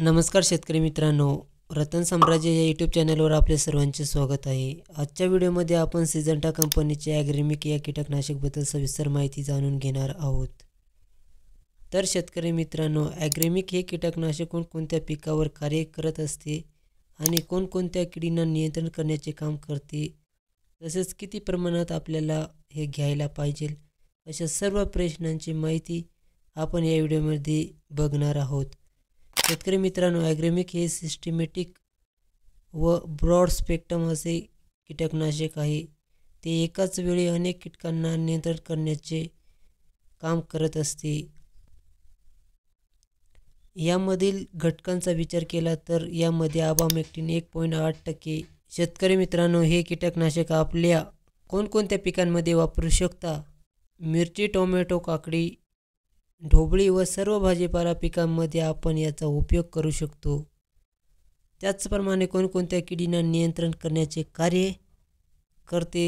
नमस्कार शेतकरी मित्रांनो, रतन साम्राज्य या यूट्यूब चॅनलवर आपले सर्वांचे स्वागत आहे। आजच्या व्हिडिओमध्ये आपण सिजंटा कंपनीचे ॲग्रीमिक या कीटकनाशकबद्दल सविस्तर माहिती जाणून घेणार आहोत। तर शेतकरी मित्रांनो, ॲग्रीमिक हे कीटकनाशक कोणकोणत्या पिकावर कार्य करत असते आणि कोणकोणत्या किडींना नियंत्रण करण्याचे काम करते, तसेच किती प्रमाणात आपल्याला हे घ्यायला पाहिजे, अशा सर्व प्रश्नांची माहिती आपण या व्हिडिओमध्ये बघणार आहोत। शेतकरी मित्रांनो, ॲग्रीमिक हे सिस्टमॅटिक व ब्रॉड स्पेक्ट्रम असे कीटकनाशक आहे। ते एकाच वेळी अनेक कीटकांना नियंत्रित करण्याचे काम करत असते। यामधील घटकांचा विचार केला तर यामध्ये आबामेक्टिन 1.8%। शेतकरी मित्रांनो, हे कीटकनाशक आपल्या कोणकोणत्या पिकांमध्ये वापरू शकता? मिरची, टोमॅटो, काकडी, ढोबळी व सर्व भाजीपाला पिकांमध्ये आपण याचा उपयोग करू शकतो। त्याचप्रमाणे कोणकोणत्या किडींना नियंत्रण करण्याचे कार्य करते?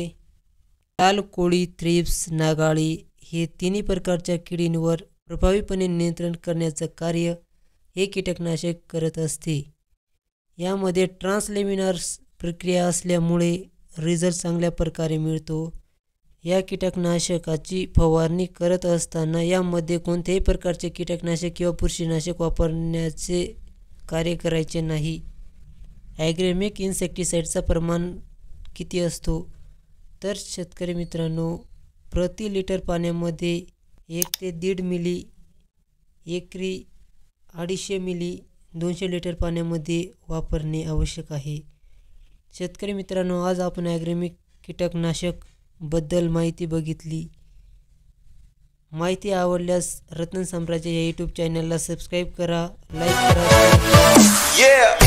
लाल कोळी, थ्रिप्स, नागाळी हे तिन्ही प्रकारच्या किडींवर प्रभावीपणे नियंत्रण करण्याचं कार्य हे कीटकनाशक करत असते। यामध्ये ट्रान्सलेमिनार प्रक्रिया असल्यामुळे रिझल्ट चांगल्या प्रकारे मिळतो। या कीटकनाशकाची फवारणी करत असताना यामध्ये कोणत्याही प्रकारचे कीटकनाशक किंवा बुरशीनाशक वापरण्याचे कार्य करायचे नाही। ॲग्रीमिक इन्सेक्टिसाइडचा प्रमाण किती असतो? तर शेतकरी मित्रांनो, प्रति लिटर पाण्यामध्ये 1 ते 1.5 मिली, एकरी 250 मिली 200 लिटर पाण्यामध्ये वापरणे आवश्यक आहे। शेतकरी मित्रांनो, आज आपण ॲग्रीमिक कीटकनाशक बद्दल माहिती बघितली। माहिती आवडल्यास रतन साम्राज्य या यूट्यूब चॅनलला सबस्क्राईब करा, लाईक करा।